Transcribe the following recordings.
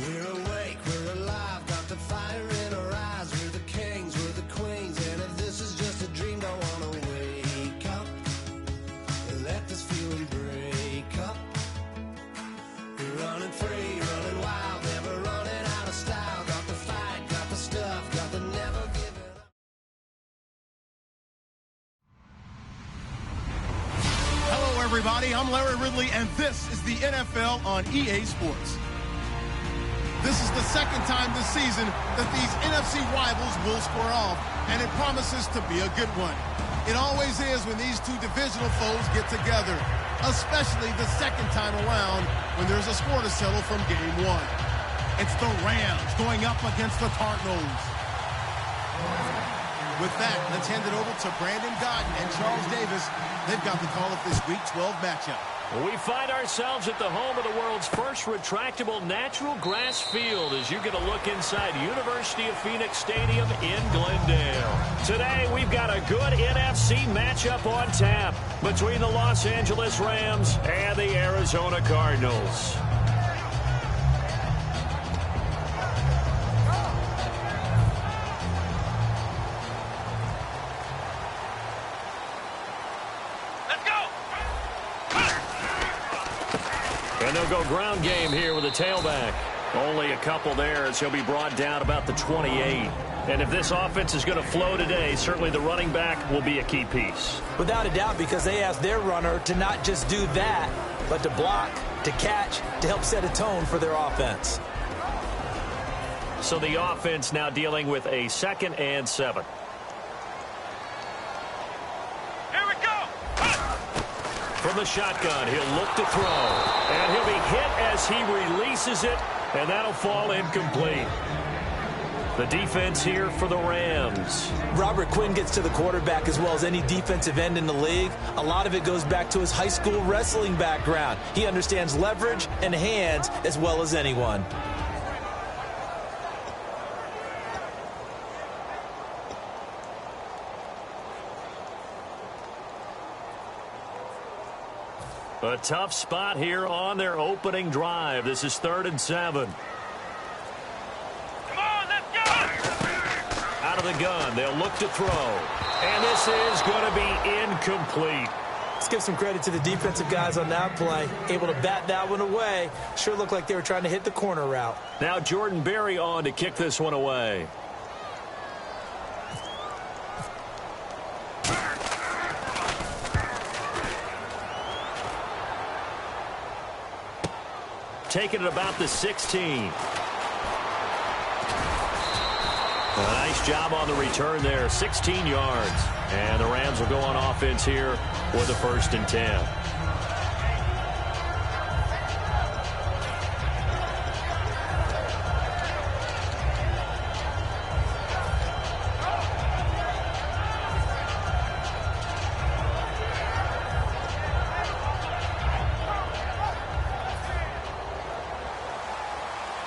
We're awake, we're alive, got the fire in our eyes. We're the kings, we're the queens, and if this is just a dream, don't wanna wake up. Let this feeling break up. We're running free, running wild, never running out of style. Got the fight, got the stuff, got the never giving up. Hello, everybody. I'm Larry Ridley, and this is the NFL on EA Sports. This is the second time this season that these NFC rivals will square off, and it promises to be a good one. It always is when these two divisional foes get together, especially the second time around when there's a score to settle from game one. It's the Rams going up against the Cardinals. With that, let's hand it over to Brandon Godden and Charles Davis. They've got the call of this Week 12 matchup. We find ourselves at the home of the world's first retractable natural grass field as you get a look inside University of Phoenix Stadium in Glendale. Today, we've got a good NFC matchup on tap between the Los Angeles Rams and the Arizona Cardinals. And they'll go ground game here with a tailback. Only a couple there as he'll be brought down about the 28. And if this offense is going to flow today, certainly the running back will be a key piece. Without a doubt, because they asked their runner to not just do that, but to block, to catch, to help set a tone for their offense. So the offense now dealing with a 2nd and 7. From the shotgun, he'll look to throw. And he'll be hit as he releases it, and that'll fall incomplete. The defense here for the Rams. Robert Quinn gets to the quarterback as well as any defensive end in the league. A lot of it goes back to his high school wrestling background. He understands leverage and hands as well as anyone. A tough spot here on their opening drive. This is 3rd and 7. Come on, let's go! Out of the gun, they'll look to throw. And this is going to be incomplete. Let's give some credit to the defensive guys on that play. Able to bat that one away. Sure looked like they were trying to hit the corner route. Now Jordan Berry on to kick this one away. Taking it about the 16. A nice job on the return there. 16 yards. And the Rams will go on offense here for the 1st and 10.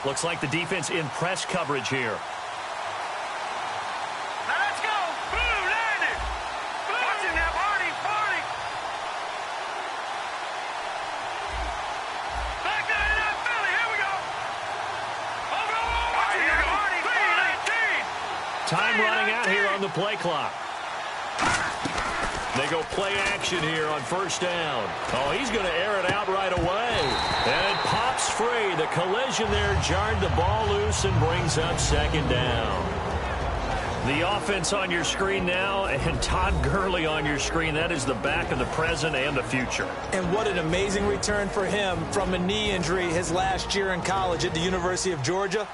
Looks like the defense in press coverage here. Now let's go! Blue, landed! Blue! Watch it now, Barney! Back there in that Philly, here we go! Over! Watch it now, Barney! 3-19! Time running out here on the play clock. They go play action here on 1st down. Oh, he's going to air it out right away. And it pops free. The collision there jarred the ball loose and brings up 2nd down. The offense on your screen now, and Todd Gurley on your screen. That is the back of the present and the future. And what an amazing return for him from a knee injury his last year in college at the University of Georgia.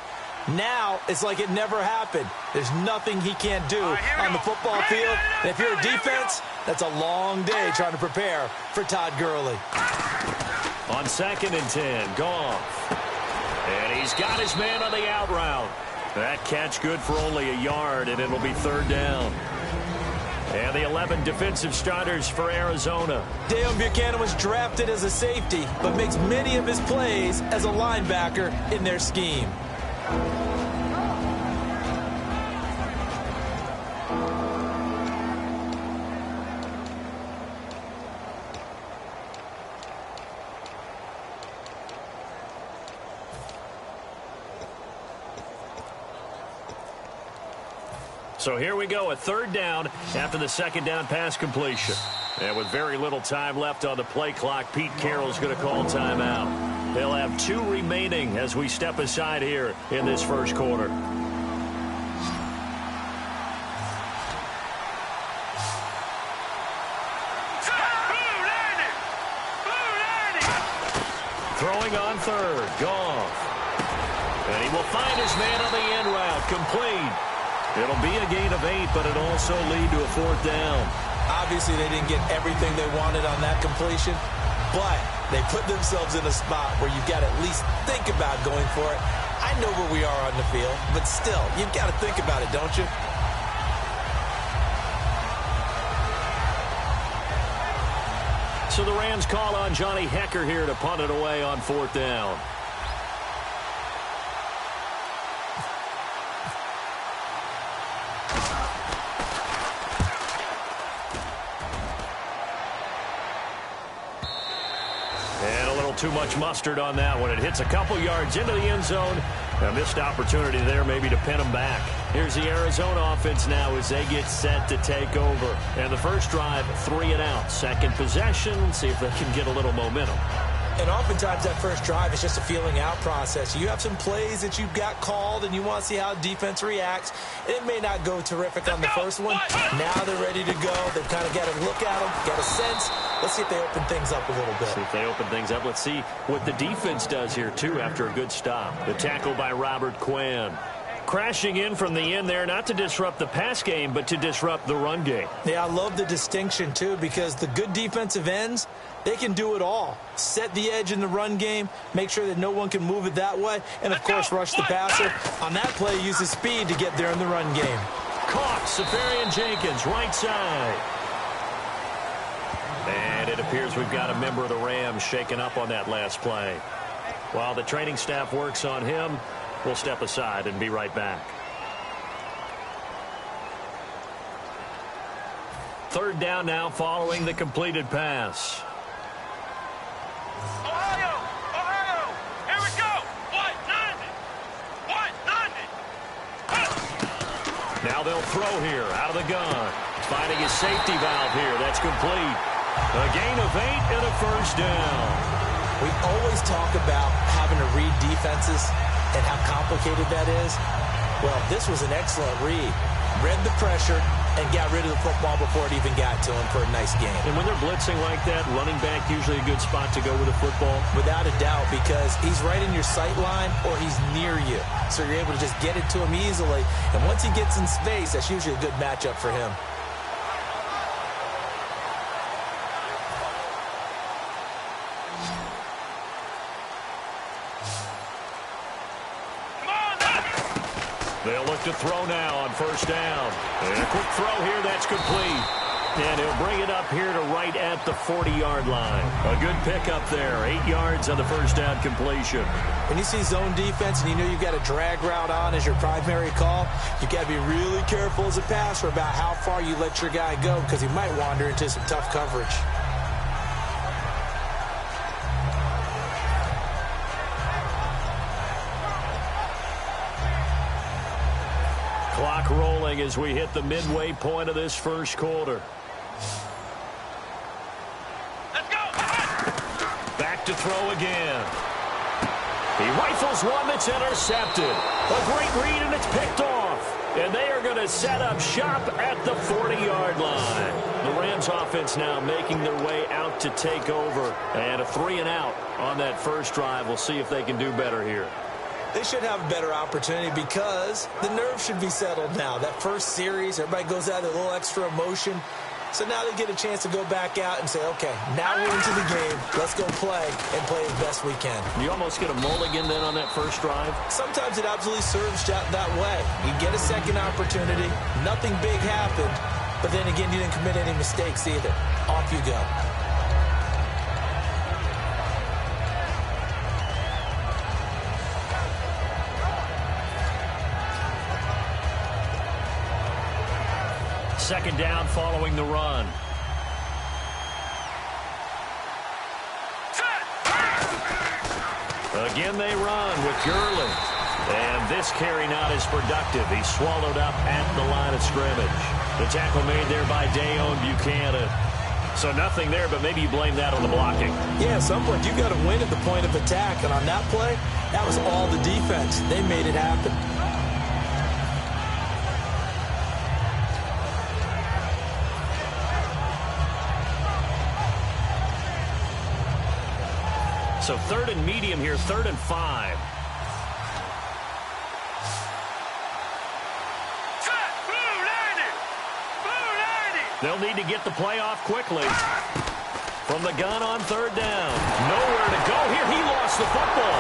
Now it's like it never happened. There's nothing he can't do on the football field. And if you're a defense, that's a long day trying to prepare for Todd Gurley. On 2nd and 10, Goff. And he's got his man on the out route. That catch good for only a yard, and it'll be 3rd down. And the 11 defensive starters for Arizona. Deion Buchanan was drafted as a safety, but makes many of his plays as a linebacker in their scheme. So here we go, a third down after the second down pass completion. And with very little time left on the play clock, Pete Carroll's going to call timeout. They'll have 2 remaining as we step aside here in this first quarter. Throwing on third, Goff. And he will find his man on the end route, complete. It'll be a gain of 8, but it'll also lead to a 4th down. Obviously, they didn't get everything they wanted on that completion, but they put themselves in a spot where you've got to at least think about going for it. I know where we are on the field, but still, you've got to think about it, don't you? So the Rams call on Johnny Hecker here to punt it away on 4th down. Too much mustard on that one. It hits a couple yards into the end zone. A missed opportunity there maybe to pin them back. Here's the Arizona offense now as they get set to take over. And the first drive, 3 and out. Second possession, see if they can get a little momentum. And oftentimes that first drive is just a feeling out process. You have some plays that you've got called and you want to see how defense reacts. It may not go terrific on the first one. Now they're ready to go. They've kind of got to look at them, got a sense. Let's see if they open things up a little bit. See if they open things up. Let's see what the defense does here, too, after a good stop. The tackle by Robert Quinn. Crashing in from the end there, not to disrupt the pass game, but to disrupt the run game. Yeah, I love the distinction, too, because the good defensive ends, they can do it all. Set the edge in the run game, make sure that no one can move it that way, and, of course, rush the passer. On that play, use his speed to get there in the run game. Caught, Safarian Jenkins, right side. And it appears we've got a member of the Rams shaken up on that last play. While the training staff works on him, we'll step aside and be right back. Third down now following the completed pass. Ohio! Ohio! Here we go! What? Now they'll throw here out of the gun. Finding his safety valve here. That's complete. A gain of 8 and a first down. We always talk about having to read defenses and how complicated that is. Well, this was an excellent read. Read the pressure and got rid of the football before it even got to him for a nice game. And when they're blitzing like that, running back usually a good spot to go with the football? Without a doubt, because he's right in your sight line or he's near you. So you're able to just get it to him easily. And once he gets in space, that's usually a good matchup for him. They'll look to throw now on first down. And a quick throw here, that's complete. And he'll bring it up here to right at the 40-yard line. A good pickup there, 8 yards on the first down completion. When you see zone defense and you know you've got a drag route on as your primary call, you've got to be really careful as a passer about how far you let your guy go because he might wander into some tough coverage. Clock rolling as we hit the midway point of this first quarter. Let's go! Back to throw again. He rifles one that's intercepted. A great read, and it's picked off. And they are going to set up shop at the 40-yard line. The Rams offense now making their way out to take over. And a 3 and out on that first drive. We'll see if they can do better here. They should have a better opportunity because the nerves should be settled now. That first series, everybody goes out with a little extra emotion. So now they get a chance to go back out and say, okay, now we're into the game. Let's go play and play as best we can. You almost get a mulligan then on that first drive? Sometimes it absolutely serves that way. You get a second opportunity. Nothing big happened. But then again, you didn't commit any mistakes either. Off you go. Second down following the run. Again they run with Gurley. And this carry not as productive. He's swallowed up at the line of scrimmage. The tackle made there by Dayon Buchanan. So nothing there, but maybe you blame that on the blocking. Yeah, at some point you got to win at the point of attack. And on that play, that was all the defense. They made it happen. So 3rd and medium here, 3rd and 5. They'll need to get the play off quickly. From the gun on 3rd down. Nowhere to go here. He lost the football.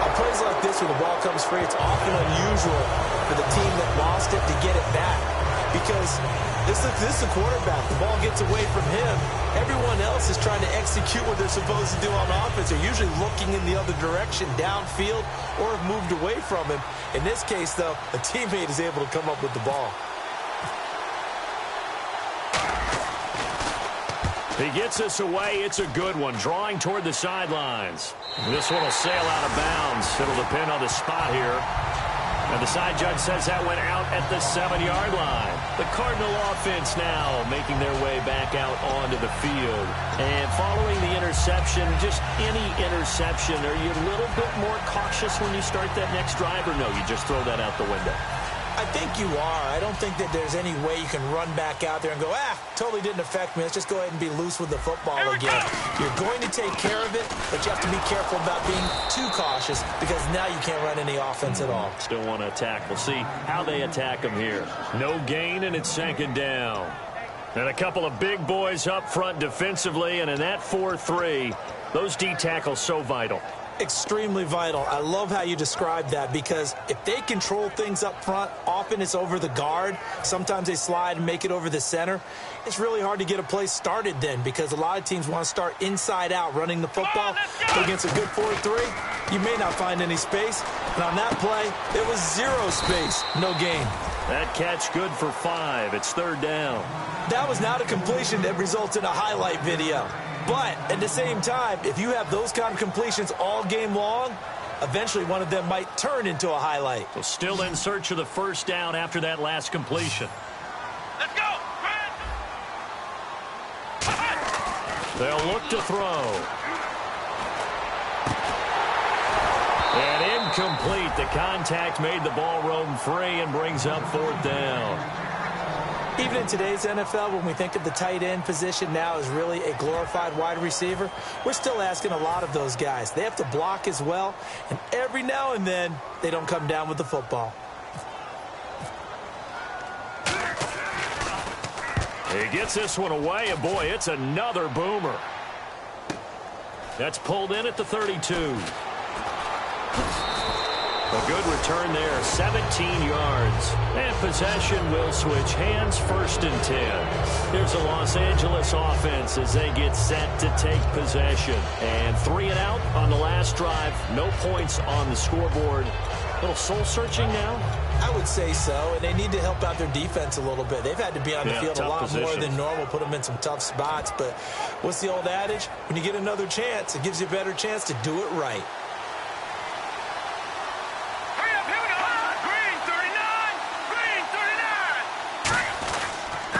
On plays like this where the ball comes free, it's often unusual for the team that lost it to get it back. Because this is the quarterback. The ball gets away from him. Everyone else is trying to execute what they're supposed to do on offense. They're usually looking in the other direction, downfield, or have moved away from him. In this case, though, a teammate is able to come up with the ball. He gets this away. It's a good one. Drawing toward the sidelines. This one will sail out of bounds. It'll depend on the spot here. And the side judge says that went out at the 7-yard line. The Cardinal offense now making their way back out onto the field. And following the interception, just any interception, are you a little bit more cautious when you start that next drive, or no, you just throw that out the window? I think you are. I don't think that there's any way you can run back out there and go, totally didn't affect me. Let's just go ahead and be loose with the football again. You're going to take care of it, but you have to be careful about being too cautious because now you can't run any offense at all. Still want to attack. We'll see how they attack him here. No gain, and it's 2nd down. And a couple of big boys up front defensively, and in that 4-3, those D tackles so vital. Extremely vital. I love how you described that because if they control things up front, often it's over the guard. Sometimes they slide and make it over the center. It's really hard to get a play started then because a lot of teams want to start inside out running the football. But against a good 4-3, you may not find any space. And on that play, there was 0 space, no gain. That catch good for 5. It's 3rd down. That was not a completion that results in a highlight video. But at the same time, if you have those kind of completions all game long, eventually one of them might turn into a highlight. So still in search of the 1st down after that last completion. Let's go! They'll look to throw. And incomplete. The contact made the ball roam free and brings up 4th down. Even in today's NFL, when we think of the tight end position now as really a glorified wide receiver, we're still asking a lot of those guys. They have to block as well, and every now and then, they don't come down with the football. He gets this one away, and boy, it's another boomer. That's pulled in at the 32. A good return there, 17 yards. And possession will switch hands, 1st and 10. Here's the Los Angeles offense as they get set to take possession. And 3 and out on the last drive. No points on the scoreboard. A little soul-searching now? I would say so, and they need to help out their defense a little bit. They've had to be on the field a lot more than normal, put them in some tough spots. But what's the old adage? When you get another chance, it gives you a better chance to do it right.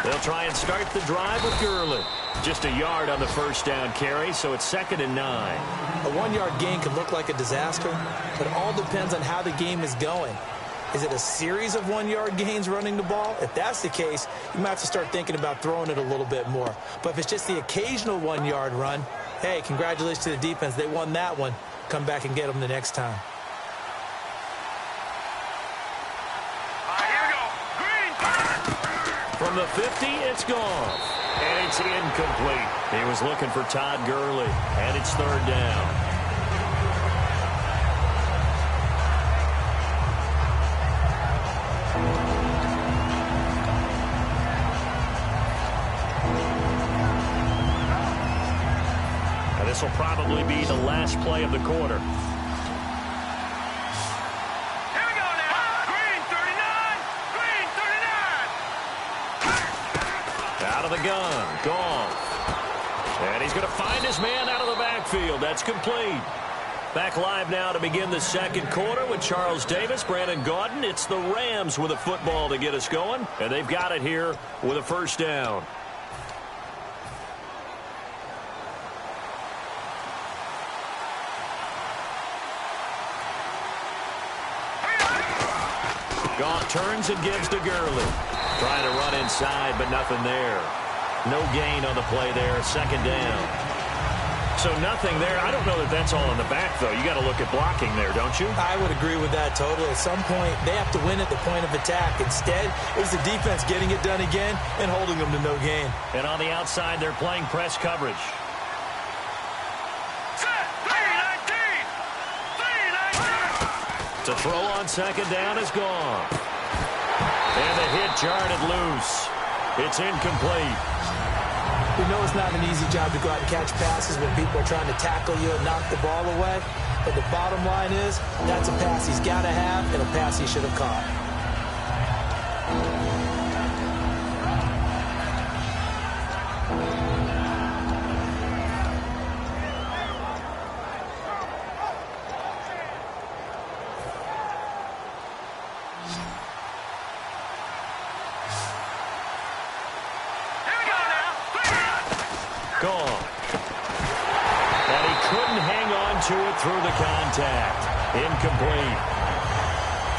They'll try and start the drive with Gurley. Just a yard on the 1st down carry, so it's 2nd and 9. A 1-yard gain can look like a disaster, but it all depends on how the game is going. Is it a series of 1-yard gains running the ball? If that's the case, you might have to start thinking about throwing it a little bit more. But if it's just the occasional 1-yard run, hey, congratulations to the defense. They won that one. Come back and get them the next time. From the 50, it's gone. And it's incomplete. He was looking for Todd Gurley. And it's 3rd down. And this will probably be the last play of the quarter. Out of the gun, gone. And he's going to find his man out of the backfield. That's complete. Back live now to begin the second quarter with Charles Davis, Brandon Gaudin. It's the Rams with a football to get us going, and they've got it here with a first down. Goff turns and gives to Gurley. Trying to run inside, but nothing there. No gain on the play there, second down. So nothing there. I don't know that that's all in the back, though. You got to look at blocking there, don't you? I would agree with that totally. At some point, they have to win at the point of attack. Instead, it was the defense getting it done again and holding them to no gain. And on the outside, they're playing press coverage. To throw on second down is gone. And the hit jarred it loose. It's incomplete. We know it's not an easy job to go out and catch passes when people are trying to tackle you and knock the ball away. But the bottom line is, that's a pass he's got to have and a pass he should have caught. Gone. And he couldn't hang on to it through the contact. Incomplete.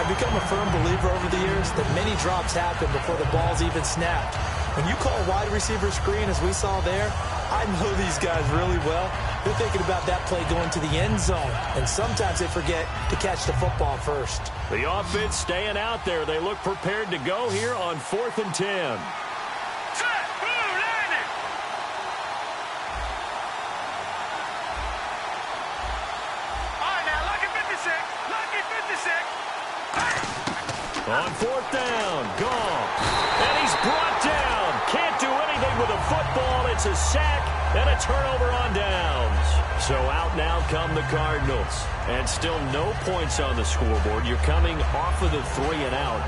I've become a firm believer over the years that many drops happen before the ball's even snapped. When you call a wide receiver screen, as we saw there, I know these guys really well. They're thinking about that play going to the end zone, and sometimes they forget to catch the football first. The offense staying out there. They look prepared to go here on 4th and 10. On 4th down, Goff. And he's brought down. Can't do anything with a football. It's a sack and a turnover on downs. So out now come the Cardinals. And still no points on the scoreboard. You're coming off of the 3 and out.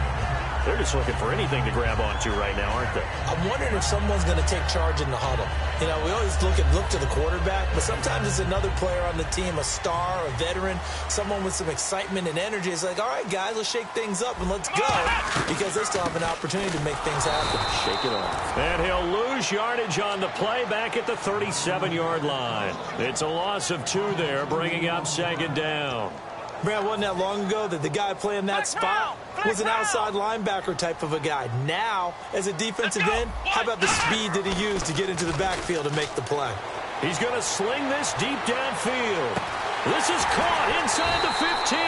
They're just looking for anything to grab onto right now, aren't they? I'm wondering if someone's going to take charge in the huddle. You know, we always look to the quarterback, but sometimes it's another player on the team, a star, a veteran, someone with some excitement and energy. It's like, all right, guys, let's shake things up and let's go, because they still have an opportunity to make things happen. Shake it off. And he'll lose yardage on the play back at the 37-yard line. It's a loss of 2 there, bringing up second down. Brad, wasn't that long ago that the guy playing that spot was an outside linebacker type of a guy. Now, as a defensive end, how about the speed that he used to get into the backfield and make the play? He's going to sling this deep downfield. This is caught inside the 15.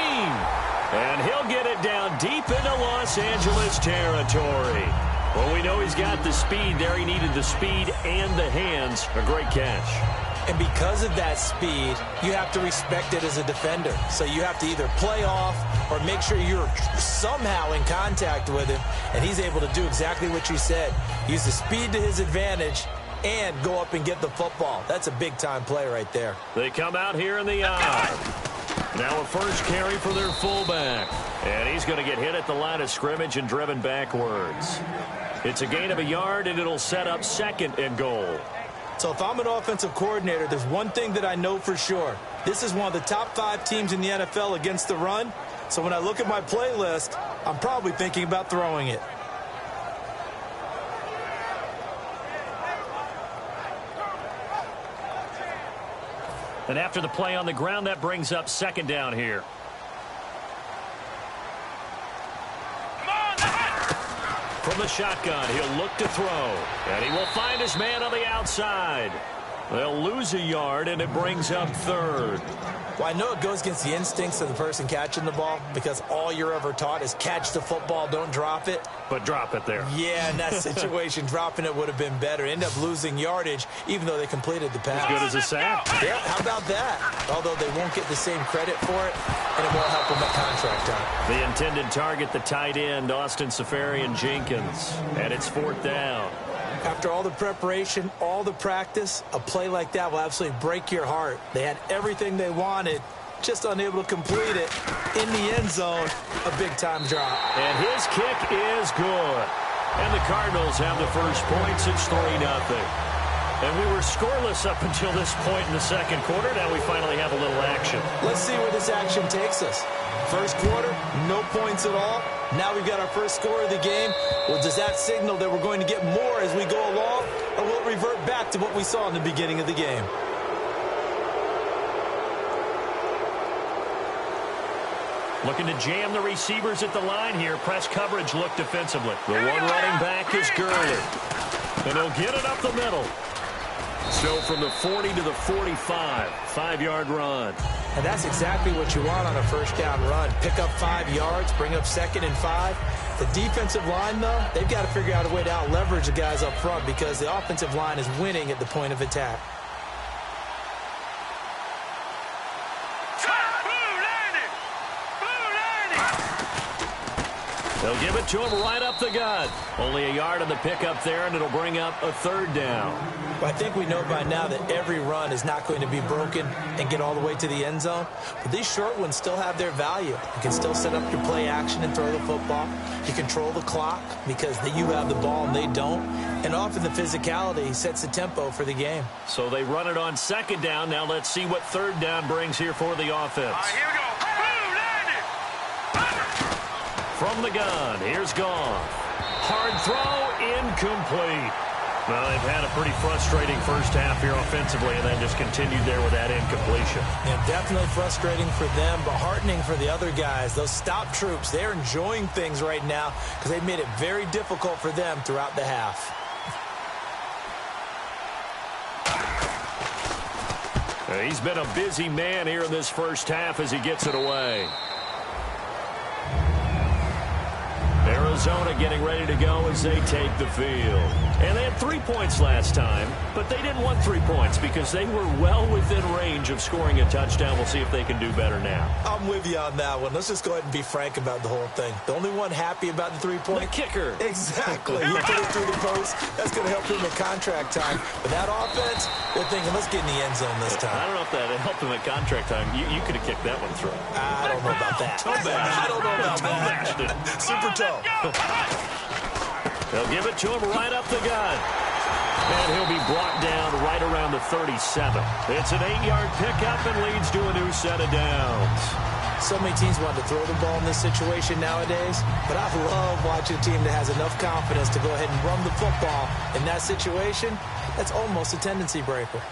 And he'll get it down deep into Los Angeles territory. Well, we know he's got the speed there. He needed the speed and the hands. A great catch. And because of that speed, you have to respect it as a defender. So you have to either play off or make sure you're somehow in contact with him. And he's able to do exactly what you said. Use the speed to his advantage and go up and get the football. That's a big-time play right there. They come out here in the eye. Now a first carry for their fullback. And he's going to get hit at the line of scrimmage and driven backwards. It's a gain of a yard, and it'll set up 2nd and goal. So if I'm an offensive coordinator, there's one thing that I know for sure. This is one of the top 5 teams in the NFL against the run. So when I look at my playlist, I'm probably thinking about throwing it. And after the play on the ground, that brings up second down here. From the shotgun, he'll look to throw. And he will find his man on the outside. They'll lose a yard, and it brings up 3rd. Well, I know it goes against the instincts of the person catching the ball because all you're ever taught is catch the football, don't drop it. But drop it there. Yeah, in that situation, dropping it would have been better. End up losing yardage, even though they completed the pass. As good as a sack. Yeah, how about that? Although they won't get the same credit for it, and it won't help them at contract time. The intended target, the tight end, Austin Seferian-Jenkins. And it's 4th down. After all the preparation, all the practice, a play like that will absolutely break your heart. They had everything they wanted, just unable to complete it. In the end zone, a big-time drop. And his kick is good. And the Cardinals have the first points. It's 3-0. And we were scoreless up until this point in the second quarter. Now we finally have a little action. Let's see where this action takes us. First quarter, no points at all. Now we've got our first score of the game. Well, does that signal that we're going to get more as we go along, or will it revert back to what we saw in the beginning of the game? Looking to jam the receivers at the line here. Press coverage look defensively. The one running back is Gurley. And he'll get it up the middle. So from the 40 to the 45, 5-yard run. And that's exactly what you want on a first down run. Pick up 5 yards, bring up 2nd and 5. The defensive line, though, they've got to figure out a way to out-leverage the guys up front because the offensive line is winning at the point of attack. They'll give it to him right up the gut. Only a yard on the pickup there, and it'll bring up a 3rd down. Well, I think we know by now that every run is not going to be broken and get all the way to the end zone. But these short ones still have their value. You can still set up your play action and throw the football. You control the clock because you have the ball and they don't. And often the physicality sets the tempo for the game. So they run it on 2nd down. Now let's see what 3rd down brings here for the offense. All right, here we go. From the gun, here's Goff. Hard throw, incomplete. Well, they've had a pretty frustrating first half here offensively, and then just continued there with that incompletion. Yeah, definitely frustrating for them, but heartening for the other guys. Those stop troops, they're enjoying things right now because they've made it very difficult for them throughout the half. He's been a busy man here in this first half as he gets it away. Arizona getting ready to go as they take the field. And they had 3 points last time, but they didn't want 3 points because they were well within range of scoring a touchdown. We'll see if they can do better now. I'm with you on that one. Let's just go ahead and be frank about the whole thing. The only one happy about the 3-point? The kicker. Exactly. He put it through the post. That's going to help him in contract time. But that offense, they're thinking, let's get in the end zone this time. I don't know if that helped him at contract time. You could have kicked that one through. I don't know about that. I don't know about that. Super toe. They'll give it to him right up the gut. And he'll be brought down right around the 37. It's an 8-yard pickup and leads to a new set of downs. So many teams want to throw the ball in this situation nowadays, but I love watching a team that has enough confidence to go ahead and run the football. In that situation, that's almost a tendency breaker.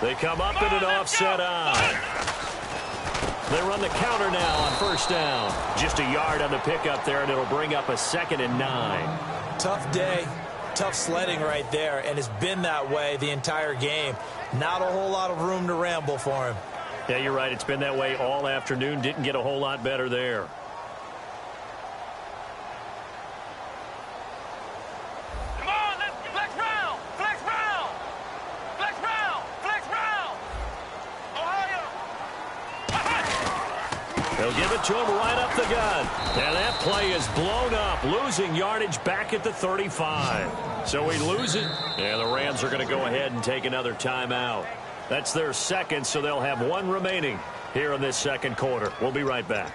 They come up in an offset eye. They run the counter now on first down. Just a yard on the pickup there, and it'll bring up a 2nd and 9. Tough day, tough sledding right there, and it's been that way the entire game. Not a whole lot of room to ramble for him. Yeah, you're right. It's been that way all afternoon. Didn't get a whole lot better there. Come on, let's flex round, flex round, flex round, flex round. Ohio. They'll give it to him right up the gut. And that play is blown up, losing yardage back at the 35. So we lose it, and the Rams are going to go ahead and take another timeout. That's their 2nd, so they'll have 1 remaining here in this second quarter. We'll be right back.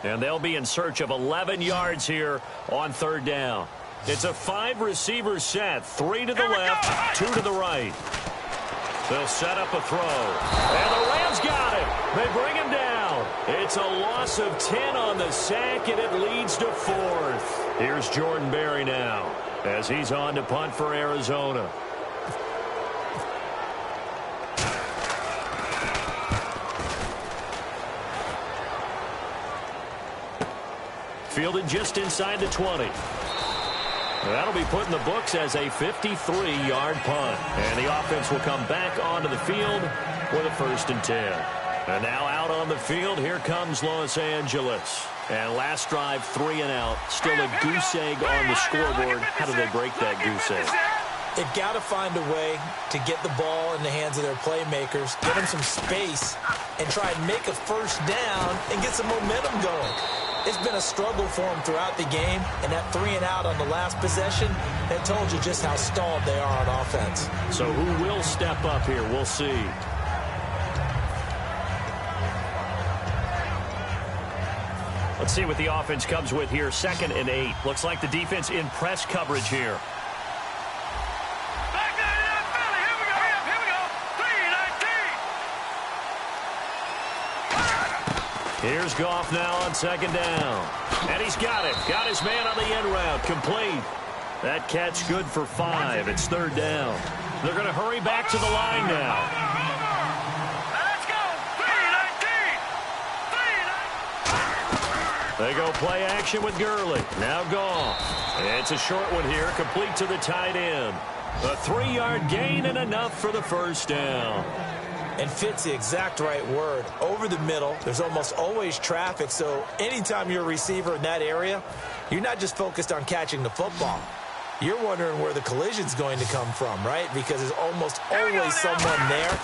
And they'll be in search of 11 yards here on 3rd down. It's a 5-receiver set, 3 to the left, 2 to the right. They'll set up a throw. And the Rams got it. They bring him down. It's a loss of 10 on the sack, and it leads to 4th. Here's Jordan Berry now as he's on to punt for Arizona. Fielded just inside the 20. That'll be put in the books as a 53-yard punt. And the offense will come back onto the field with a 1st and 10. And now out on the field, here comes Los Angeles. And last drive, 3 and out. Still a goose egg on the scoreboard. How do they break that goose egg? They've got to find a way to get the ball in the hands of their playmakers, get them some space, and try and make a first down and get some momentum going. It's been a struggle for them throughout the game, and that 3-and-out on the last possession, that told you just how stalled they are on offense. So who will step up here? We'll see. Let's see what the offense comes with here. 2nd and 8. Looks like the defense in press coverage here. Here's Goff now on 2nd down. And he's got it. Got his man on the end route. Complete. That catch good for 5. It's 3rd down. They're going to hurry back to the line now. Let's go. 3-19. They go play action with Gurley. Now Goff. It's a short one here. Complete to the tight end. A 3-yard gain and enough for the first down. And fit's the exact right word. Over the middle, there's almost always traffic, so anytime you're a receiver in that area, you're not just focused on catching the football. You're wondering where the collision's going to come from, right? Because there's almost always someone there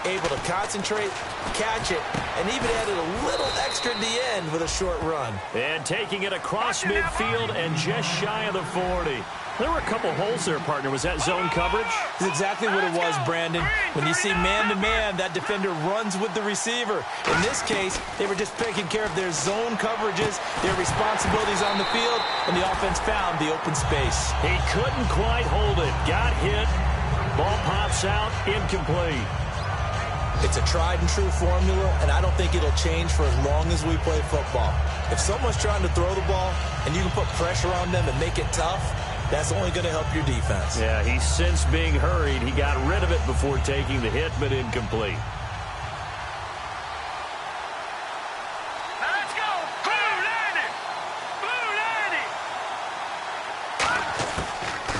able to concentrate, catch it, and even added a little extra at the end with a short run. And taking it across midfield and just shy of the 40. There were a couple holes there, partner. Was that zone coverage? That's exactly what it was, Brandon. When you see man-to-man, that defender runs with the receiver. In this case, they were just taking care of their zone coverages, their responsibilities on the field, and the offense found the open space. He couldn't quite hold it. Got hit. Ball pops out. Incomplete. It's a tried-and-true formula, and I don't think it'll change for as long as we play football. If someone's trying to throw the ball, and you can put pressure on them and make it tough, that's only going to help your defense. Yeah, he's since being hurried. He got rid of it before taking the hit, but incomplete. Let's go. Blue 90. Blue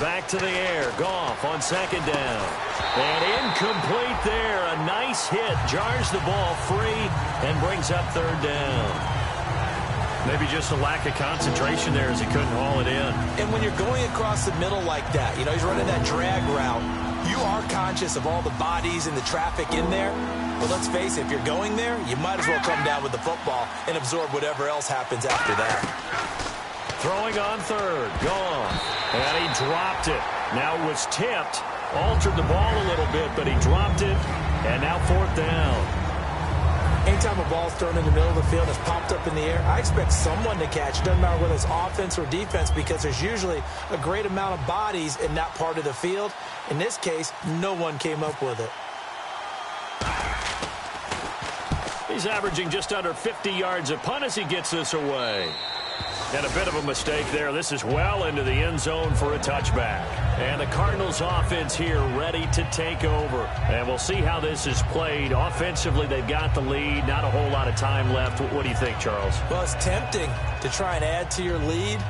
90. Back to the air. Goff on 2nd down. And incomplete there. A nice hit. Jars the ball free and brings up 3rd down. Maybe just a lack of concentration there as he couldn't haul it in. And when you're going across the middle like that, you know, he's running that drag route, you are conscious of all the bodies and the traffic in there. But let's face it, if you're going there, you might as well come down with the football and absorb whatever else happens after that. Throwing on 3rd. Gone. And he dropped it. Now it was tipped. Altered the ball a little bit, but he dropped it. And now 4th down. Anytime a ball's thrown in the middle of the field and it's popped up in the air, I expect someone to catch. It doesn't matter whether it's offense or defense, because there's usually a great amount of bodies in that part of the field. In this case, no one came up with it. He's averaging just under 50 yards a punt as he gets this away. And a bit of a mistake there. This is well into the end zone for a touchback. And the Cardinals offense here ready to take over. And we'll see how this is played. Offensively, they've got the lead. Not a whole lot of time left. What do you think, Charles? Well, it's tempting to try and add to your lead,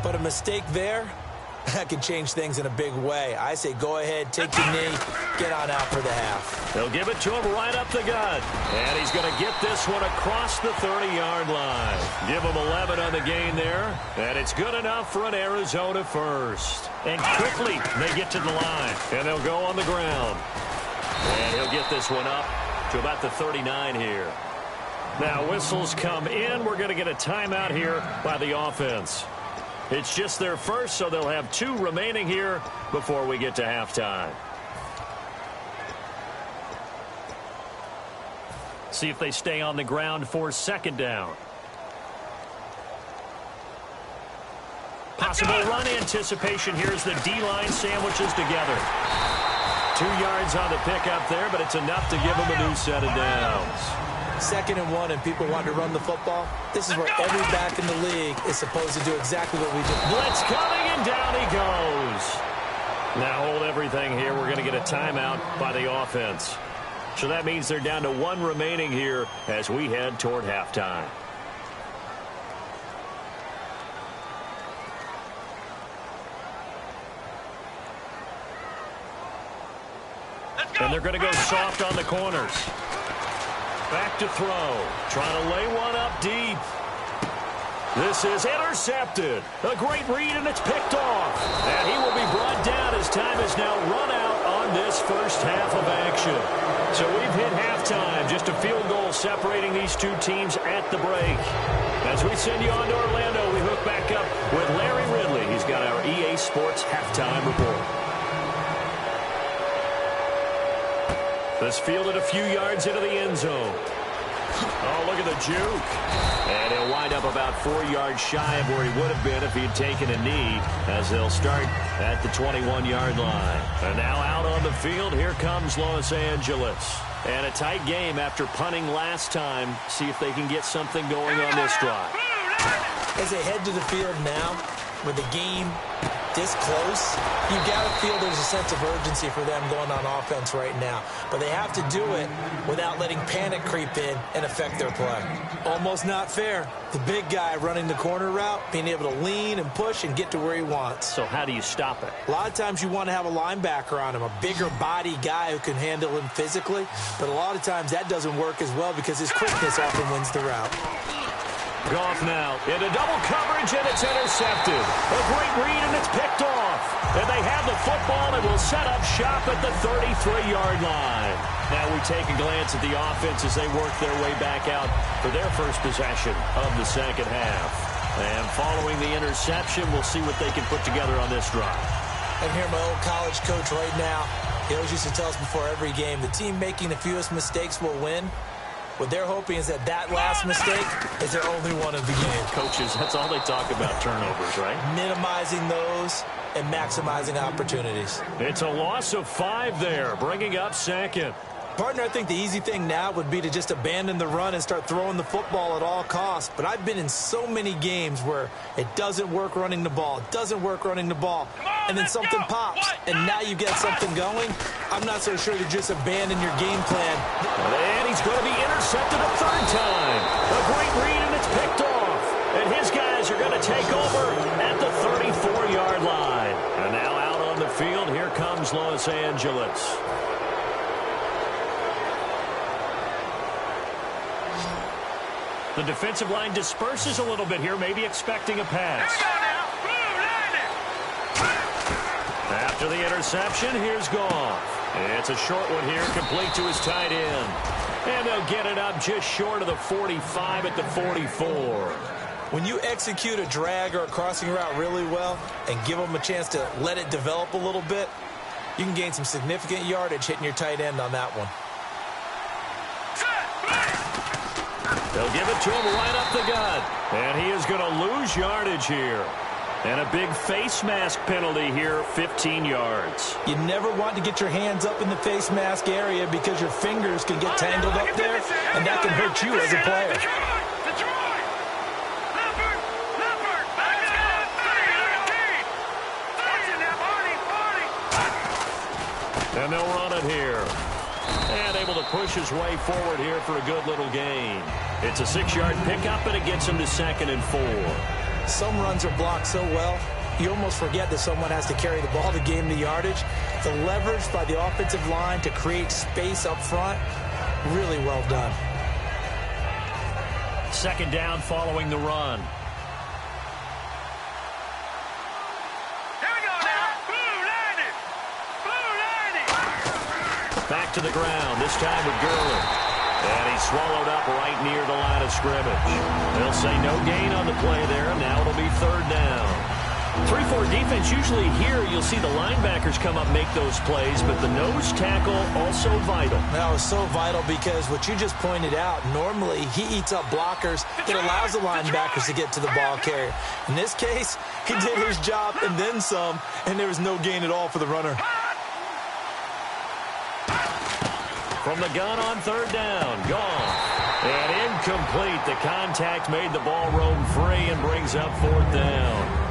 but a mistake there, that can change things in a big way. I say go ahead, take your knee, get on out for the half. They'll give it to him right up the gut. And he's going to get this one across the 30-yard line. Give him 11 on the gain there. And it's good enough for an Arizona first. And quickly they get to the line. And they'll go on the ground. And he'll get this one up to about the 39 here. Now whistles come in. We're going to get a timeout here by the offense. It's just their first, so they'll have 2 remaining here before we get to halftime. See if they stay on the ground for 2nd down. Possible run anticipation here as the D-line sandwiches together. 2 yards on the pickup there, but it's enough to give them a new set of downs. 2nd and 1 and people want to run the football. This is where every back in the league is supposed to do exactly what we do. Blitz coming, and down he goes. Now hold everything here. We're going to get a timeout by the offense. So that means they're down to 1 remaining here as we head toward halftime. And they're going to go soft on the corners. Back to throw. Trying to lay one up deep. This is intercepted. A great read, and it's picked off. And he will be brought down as time is now run out on this first half of action. So we've hit halftime. Just a field goal separating these two teams at the break. As we send you on to Orlando, we hook back up with Larry Ridley. He's got our EA Sports halftime report. This fielded a few yards into the end zone. Oh, look at the juke. And he'll wind up about 4 yards shy of where he would have been if he had taken a knee, as they'll start at the 21-yard line. And now out on the field, here comes Los Angeles. And a tight game after punting last time. See if they can get something going on this drive. As they head to the field now, with the game this close, you got to feel there's a sense of urgency for them going on offense right now. But they have to do it without letting panic creep in and affect their play. Almost not fair. The big guy running the corner route, being able to lean and push and get to where he wants. So how do you stop it? A lot of times you want to have a linebacker on him, a bigger body guy who can handle him physically. But a lot of times that doesn't work as well because his quickness often wins the route. Goff now into double coverage, and it's intercepted. A great read, and it's picked off. And they have the football and will set up shop at the 33-yard line. Now we take a glance at the offense as they work their way back out for their first possession of the second half. And following the interception, we'll see what they can put together on this drive. I'm here, my old college coach right now. He always used to tell us before every game, the team making the fewest mistakes will win. What they're hoping is that last mistake is their only one of the game. Coaches, that's all they talk about, turnovers, right? Minimizing those and maximizing opportunities. It's a loss of 5 there, bringing up second. Partner, I think the easy thing now would be to just abandon the run and start throwing the football at all costs. But I've been in so many games where it doesn't work running the ball, and then something pops, and now you get something going. I'm not so sure to just abandon your game plan. And he's going to be intercepted a third time. A great read, and it's picked off. And his guys are going to take over at the 34-yard line. And now out on the field, here comes Los Angeles. The defensive line disperses a little bit here, maybe expecting a pass. After the interception, here's Goff. It's a short one here, complete to his tight end. And they'll get it up just short of the 45 at the 44. When you execute a drag or a crossing route really well and give them a chance to let it develop a little bit, you can gain some significant yardage hitting your tight end on that one. They'll give it to him right up the gut. And he is going to lose yardage here. And a big face mask penalty here, 15 yards. You never want to get your hands up in the face mask area because your fingers can get tangled up there, and that can hurt you as a player. And they'll run it here. And able to push his way forward here for a good little gain. It's a 6-yard pickup, and it gets him to 2nd and 4. Some runs are blocked so well, you almost forget that someone has to carry the ball to gain the yardage. The leverage by the offensive line to create space up front, really well done. 2nd down following the run. Back to the ground, this time with Gurley. And he's swallowed up right near the line of scrimmage. They'll say no gain on the play there. Now it'll be 3rd down. 3-4 defense, usually here you'll see the linebackers come up, make those plays, but the nose tackle also vital. That was so vital because what you just pointed out, normally he eats up blockers that allows the linebackers to get to the ball carrier. In this case, he did his job and then some, and there was no gain at all for the runner. From the gun on 3rd down, gone. And incomplete. The contact made the ball roam free and brings up 4th down.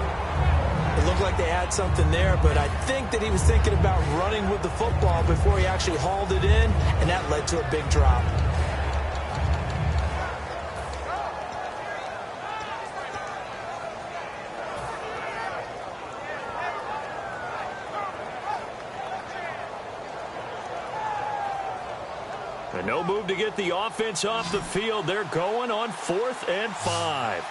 It looked like they had something there, but I think that he was thinking about running with the football before he actually hauled it in, and that led to a big drop. And no move to get the offense off the field. They're going on 4th and 5.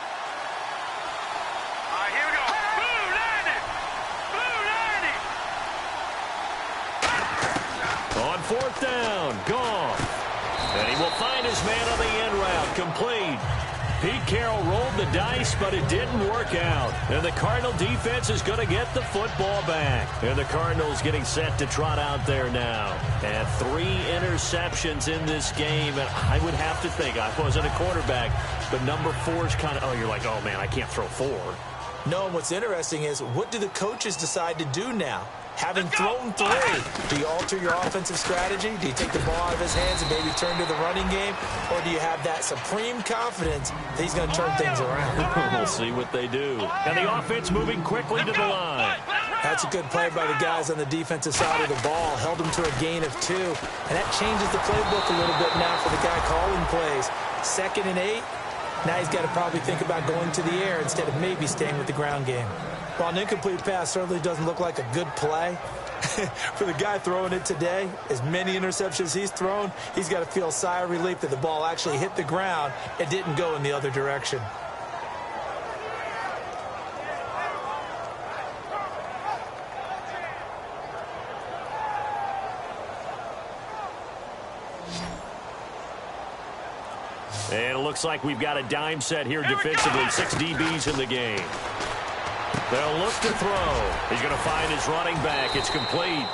4th down. Goff. And he will find his man on the end route. Complete. Pete Carroll rolled the dice, but it didn't work out. And the Cardinal defense is going to get the football back. And the Cardinals getting set to trot out there now. And 3 interceptions in this game. And I would have to think, I wasn't a quarterback, but number 4 is kind of, oh, you're like, oh, man, I can't throw 4. No, and what's interesting is, what do the coaches decide to do now? Having thrown 3, do you alter your offensive strategy? Do you take the ball out of his hands and maybe turn to the running game? Or do you have that supreme confidence that he's going to turn things around? We'll see what they do. And the offense moving quickly to the line. That's a good play by the guys on the defensive side of the ball. Held him to a gain of 2. And that changes the playbook a little bit now for the guy calling plays. 2nd and 8. Now he's got to probably think about going to the air instead of maybe staying with the ground game. While an incomplete pass certainly doesn't look like a good play, for the guy throwing it today, as many interceptions he's thrown, he's got to feel a sigh of relief that the ball actually hit the ground and didn't go in the other direction. And it looks like we've got a dime set here defensively. 6 DBs in the game. They'll look to throw. He's going to find his running back. It's complete.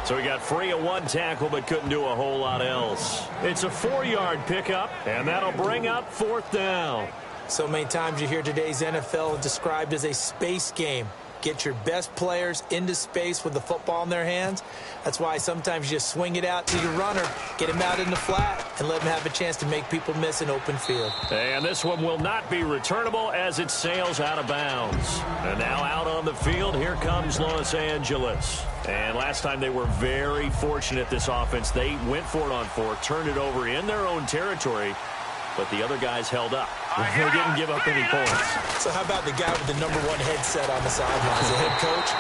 So he got free of 1 tackle but couldn't do a whole lot else. It's a 4-yard pickup, and that'll bring up 4th down. So many times you hear today's NFL described as a space game. Get your best players into space with the football in their hands. That's why sometimes you just swing it out to your runner, get him out in the flat, and let him have a chance to make people miss an open field. And this one will not be returnable as it sails out of bounds. And now out on the field, here comes Los Angeles. And last time they were very fortunate, this offense. They went for it on 4, turned it over in their own territory, but the other guys held up. They didn't give up any points. So how about the guy with the number 1 headset on the sidelines, the head coach?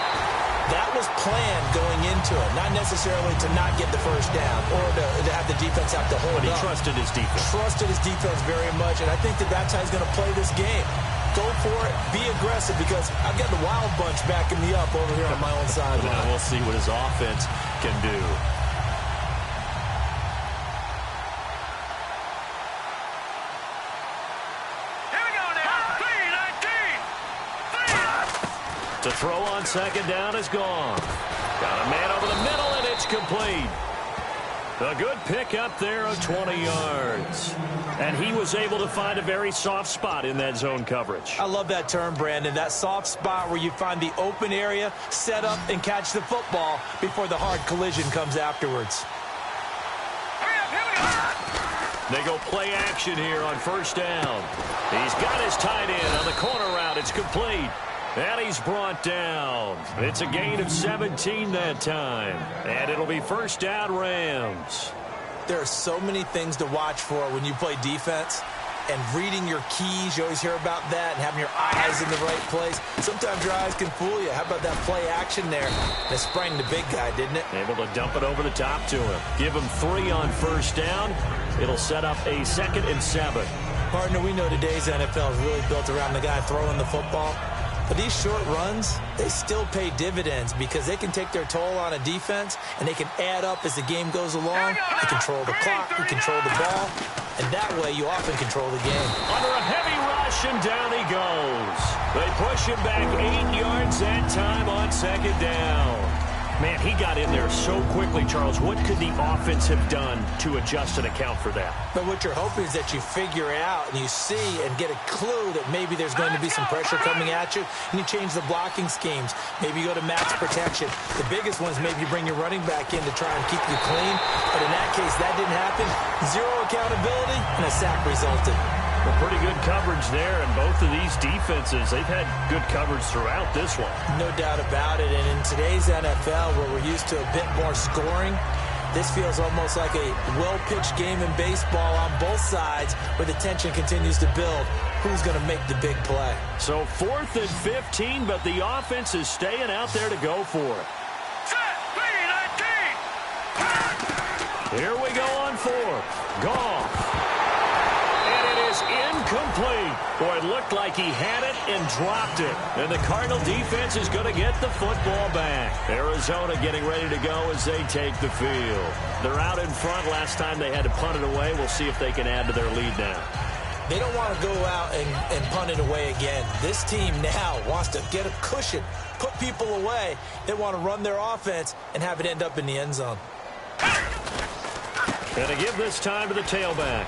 That was planned going into it, not necessarily to not get the first down or to have the defense have to hold But he up. trusted his defense. Trusted his defense very much, and I think that that's how he's going to play this game. Go for it, be aggressive, because I've got the wild bunch backing me up over here on my own sideline. Now we'll see what his offense can do. To throw on 2nd down is gone. Got a man over the middle, and it's complete. A good pick up there of 20 yards. And he was able to find a very soft spot in that zone coverage. I love that term, Brandon. That soft spot where you find the open area, set up, and catch the football before the hard collision comes afterwards. They go play action here on 1st down. He's got his tight end on the corner route. It's complete. And he's brought down. It's a gain of 17 that time. And it'll be 1st down Rams. There are so many things to watch for when you play defense. And reading your keys, you always hear about that, and having your eyes in the right place. Sometimes your eyes can fool you. How about that play action there? And it sprang the big guy, didn't it? Able to dump it over the top to him. Give him 3 on 1st down. It'll set up a 2nd and 7. Partner, we know today's NFL is really built around the guy throwing the football. But these short runs, they still pay dividends because they can take their toll on a defense, and they can add up as the game goes along. They control the clock, they control the ball, and that way you often control the game. Under a heavy rush, and down he goes. They push him back 8 yards that time on 2nd down. Man, he got in there so quickly, Charles. What could the offense have done to adjust and account for that? But what you're hoping is that you figure it out and you see and get a clue that maybe there's going to be some pressure coming at you, and you change the blocking schemes. Maybe you go to max protection. The biggest one is maybe you bring your running back in to try and keep you clean. But in that case, that didn't happen. 0 accountability, and a sack resulted. Well, pretty good coverage there, and both of these defenses, they've had good coverage throughout this one. No doubt about it, and in today's NFL, where we're used to a bit more scoring, this feels almost like a well-pitched game in baseball on both sides, where the tension continues to build. Who's going to make the big play? So 4th and 15, but the offense is staying out there to go for it. Here we go on 4th. Goff. is incomplete. Boy, it looked like he had it and dropped it. And the Cardinal defense is going to get the football back. Arizona getting ready to go as they take the field. They're out in front. Last time they had to punt it away. We'll see if they can add to their lead now. They don't want to go out and punt it away again. This team now wants to get a cushion, put people away. They want to run their offense and have it end up in the end zone. Going to give this time to the tailback.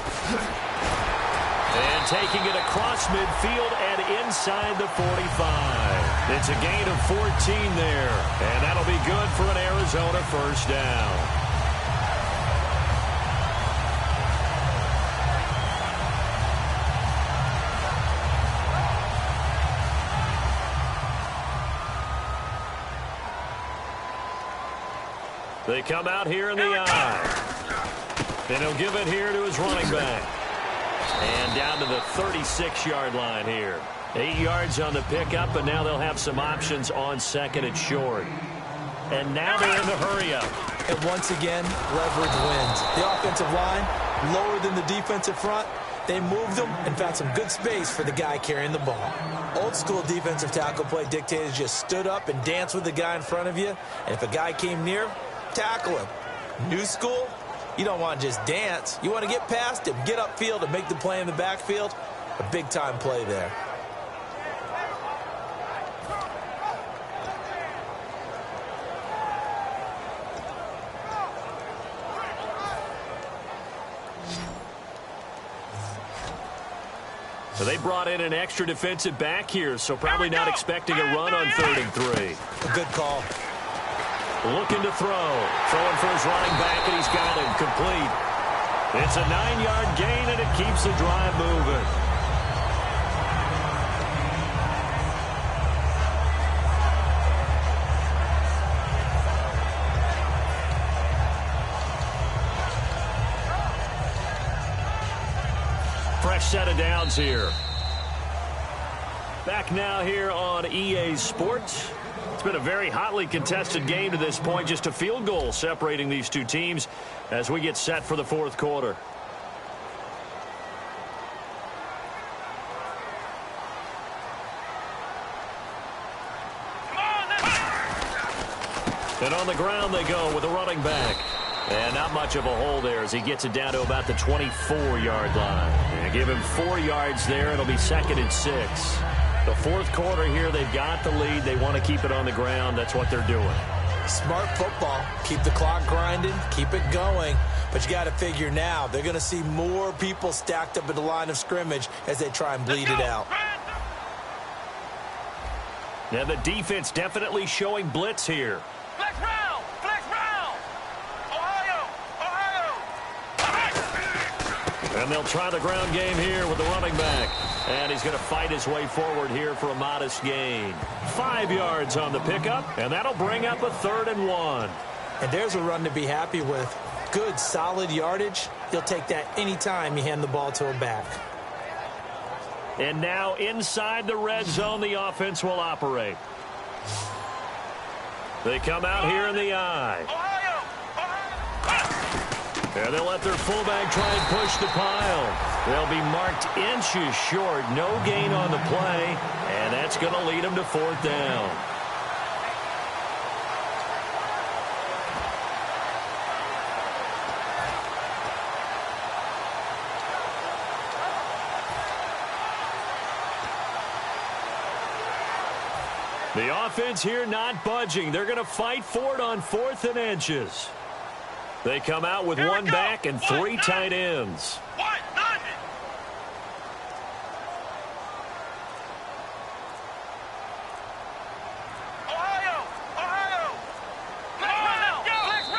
And taking it across midfield and inside the 45. It's a gain of 14 there. And that'll be good for an Arizona first down. They come out here in the eye. And he'll give it here to his running back. And down to the 36-yard line here. 8 yards on the pickup, and now they'll have some options on second and short. And now they're in the hurry-up. And once again, leverage wins. The offensive line, lower than the defensive front. They moved them and found some good space for the guy carrying the ball. Old school defensive tackle play dictated just stood up and danced with the guy in front of you. And if a guy came near, tackle him. New school, you don't want to just dance. You want to get past him, get upfield, and make the play in the backfield. A big-time play there. So they brought in an extra defensive back here, so probably not expecting a run on 3rd and 3. A good call. Looking to throw. Throwing for his running back, and he's got him complete. It's a 9-yard gain, and it keeps the drive moving. Fresh set of downs here. Back now here on EA Sports. It's been a very hotly contested game to this point. Just a field goal separating these two teams as we get set for the fourth quarter. And on the ground they go with a running back. And not much of a hole there as he gets it down to about the 24-yard line. And give him 4 yards there. It'll be 2nd and 6. The fourth quarter here, they've got the lead. They want to keep it on the ground. That's what they're doing. Smart football. Keep the clock grinding. Keep it going. But you got to figure now, they're going to see more people stacked up at the line of scrimmage as they try and bleed it out. Now the defense definitely showing blitz here. Flex round! Flex round! Ohio! Ohio! And they'll try the ground game here with the running back. And he's going to fight his way forward here for a modest gain. 5 yards on the pickup, and that'll bring up a 3rd and 1. And there's a run to be happy with. Good, solid yardage. You'll take that anytime you hand the ball to a back. And now inside the red zone, the offense will operate. They come out here in the eye. Ohio! And they'll let their fullback try and push the pile. They'll be marked inches short. No gain on the play. And that's going to lead them to 4th down. The offense here not budging. They're going to fight for it on 4th and inches. They come out with one back and 3 tight ends.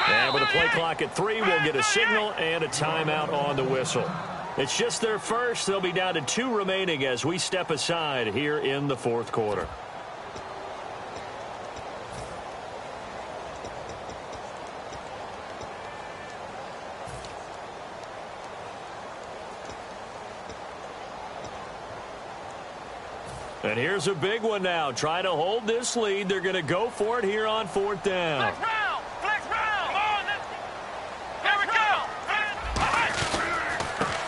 And with a play clock at 3, we'll get a signal and a timeout on the whistle. It's just their first. They'll be down to 2 remaining as we step aside here in the fourth quarter. And here's a big one now. Try to hold this lead. They're going to go for it here on 4th down. Flex round! Flex round! Come on! Here we go!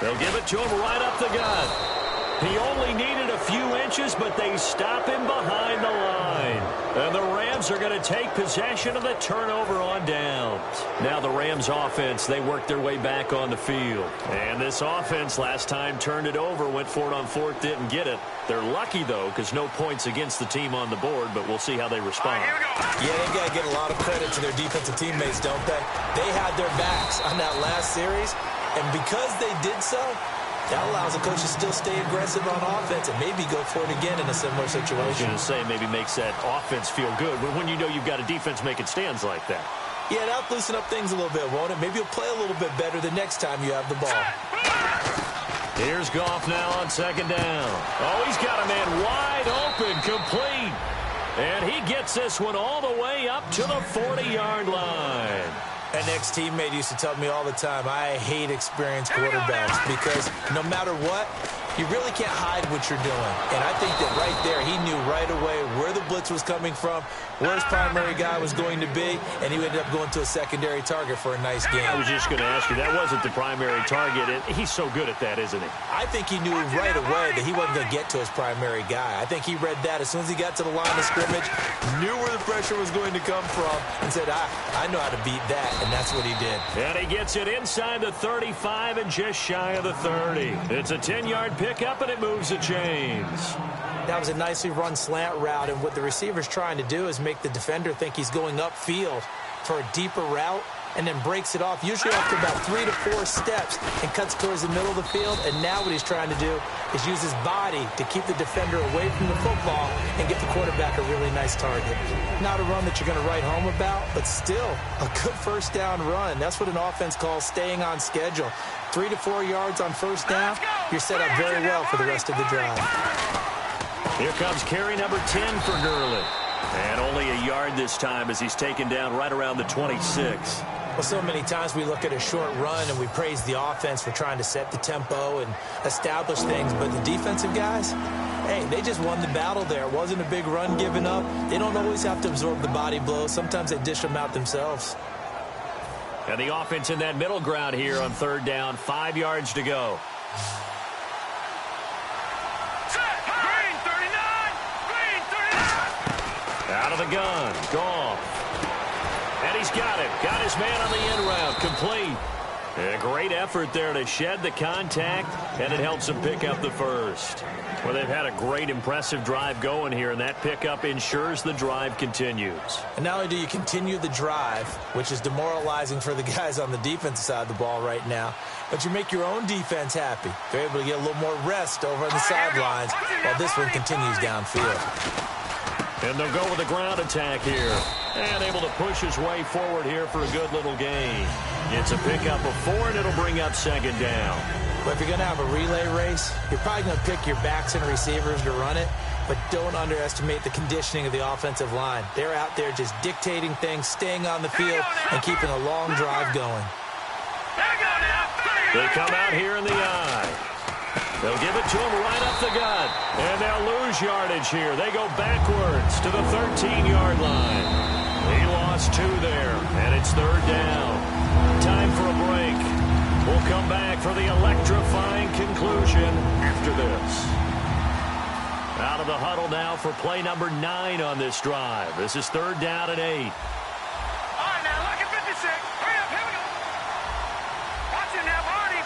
They'll give it to him right up the gut. He only needed a few inches, but they stop him behind the line. And the Rams are going to take possession of the turnover on downs. Now the Rams offense, they work their way back on the field. And this offense last time turned it over, went for it on fourth, didn't get it. They're lucky, though, because no points against the team on the board, but we'll see how they respond. Yeah, they got to get a lot of credit to their defensive teammates, don't they? They had their backs on that last series, and because they did so, that allows the coach to still stay aggressive on offense and maybe go for it again in a similar situation. I was going to say maybe makes that offense feel good, but when you know you've got a defense making stands like that. Yeah, that'll loosen up things a little bit, won't it? Maybe you'll play a little bit better the next time you have the ball. Here's Goff now on second down. Oh, he's got a man wide open, complete. And he gets this one all the way up to the 40-yard line. An ex-teammate used to tell me all the time, I hate experienced quarterbacks because no matter what, you really can't hide what you're doing. And I think that right there, he knew right away where the blitz was coming from, where his primary guy was going to be, and he ended up going to a secondary target for a nice game. I was just going to ask you, that wasn't the primary target, and he's so good at that, isn't he? I think he knew right away that he wasn't going to get to his primary guy. I think he read that as soon as he got to the line of scrimmage, knew where the pressure was going to come from, and said, I know how to beat that, and that's what he did. And he gets it inside the 35 and just shy of the 30. It's a 10-yard pickup, and it moves the chains. That was a nicely run slant route, and what the receiver's trying to do is make the defender think he's going upfield for a deeper route, and then breaks it off, usually after about 3 to 4 steps, and cuts towards the middle of the field. And now what he's trying to do is use his body to keep the defender away from the football and get the quarterback a really nice target. Not a run that you're going to write home about, but still a good first down run. That's what an offense calls staying on schedule. 3 to 4 yards on first down, you're set up very well for the rest of the drive. Here comes carry number 10 for Gurley. And only a yard this time as he's taken down right around the 26. Well, so many times we look at a short run and we praise the offense for trying to set the tempo and establish things. But the defensive guys, hey, they just won the battle there. It wasn't a big run given up. They don't always have to absorb the body blows. Sometimes they dish them out themselves. And the offense in that middle ground here on third down. 5 yards to go. Out of the gun, Goff. And he's got it. Got his man on the end route, complete. A great effort there to shed the contact, and it helps him pick up the first. Well, they've had a great, impressive drive going here, and that pickup ensures the drive continues. And not only do you continue the drive, which is demoralizing for the guys on the defensive side of the ball right now, but you make your own defense happy. They're able to get a little more rest over on the sidelines while this one continues downfield. And they'll go with a ground attack here. And able to push his way forward here for a good little gain. It's a pickup of 4, and it'll bring up second down. But if you're going to have a relay race, you're probably going to pick your backs and receivers to run it. But don't underestimate the conditioning of the offensive line. They're out there just dictating things, staying on the field, and keeping a long drive going. They come out here in the eye. They'll give it to him right up the gut. And they'll lose yardage here. They go backwards to the 13-yard line. He lost 2 there, and it's third down. Time for a break. We'll come back for the electrifying conclusion after this. Out of the huddle now for play number 9 on this drive. This is third down and 8. All right, now, look at 56. Hurry up, here we go. Watch him now, Barney.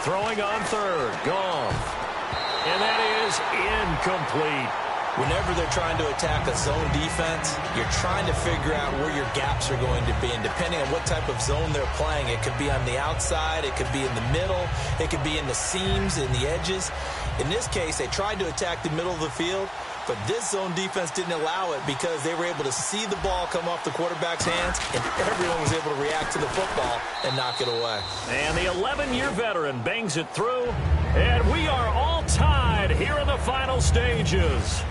Throwing on third, Goff. And that is incomplete. Whenever they're trying to attack a zone defense, you're trying to figure out where your gaps are going to be. And depending on what type of zone they're playing, it could be on the outside, it could be in the middle, it could be in the seams, in the edges. In this case, they tried to attack the middle of the field, but this zone defense didn't allow it because they were able to see the ball come off the quarterback's hands, and everyone was able to react to the football and knock it away. And the 11-year veteran bangs it through, and we are all tied here in the final stages.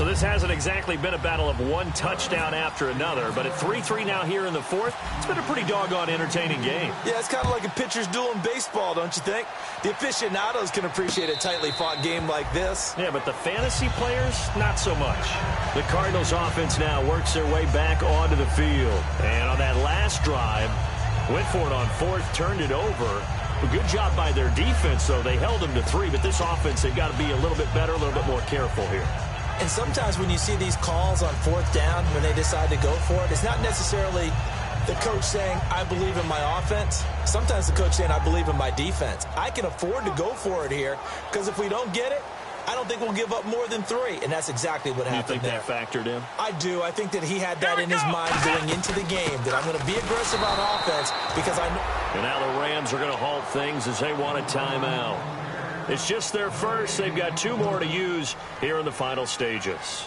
So this hasn't exactly been a battle of one touchdown after another, but at 3-3 now here in the fourth, it's been a pretty doggone entertaining game. Yeah, it's kind of like a pitcher's duel in baseball, don't you think? The aficionados can appreciate a tightly fought game like this. Yeah, but the fantasy players, not so much. The Cardinals offense now works their way back onto the field. And on that last drive, went for it on fourth, turned it over. A good job by their defense, though. They held them to 3, but this offense, they've got to be a little bit better, a little bit more careful here. And sometimes when you see these calls on fourth down, when they decide to go for it, it's not necessarily the coach saying, I believe in my offense. Sometimes the coach saying, I believe in my defense. I can afford to go for it here because if we don't get it, I don't think we'll give up more than 3. And that's exactly what happened there. You think that factored in? I do. I think that he had that in his mind going into the game, that I'm going to be aggressive on offense because I know. And now the Rams are going to halt things as they want a timeout. It's just their first. They've got 2 more to use here in the final stages.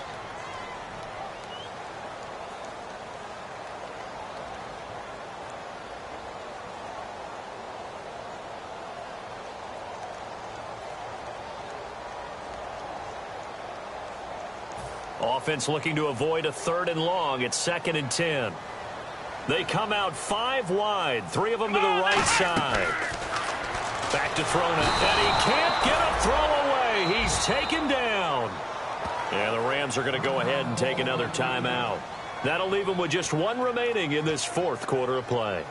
Offense looking to avoid a 3rd and long. It's 2nd and 10. They come out 5 wide, 3 of them to the right side. Back to throw now, and he can't get a throw away. He's taken down. Yeah, the Rams are going to go ahead and take another timeout. That'll leave them with just 1 remaining in this 4th quarter of play.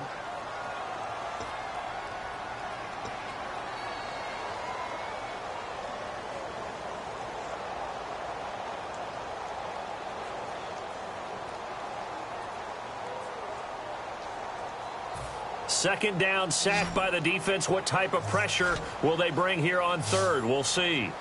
Second down, sacked by the defense. What type of pressure will they bring here on 3rd? We'll see.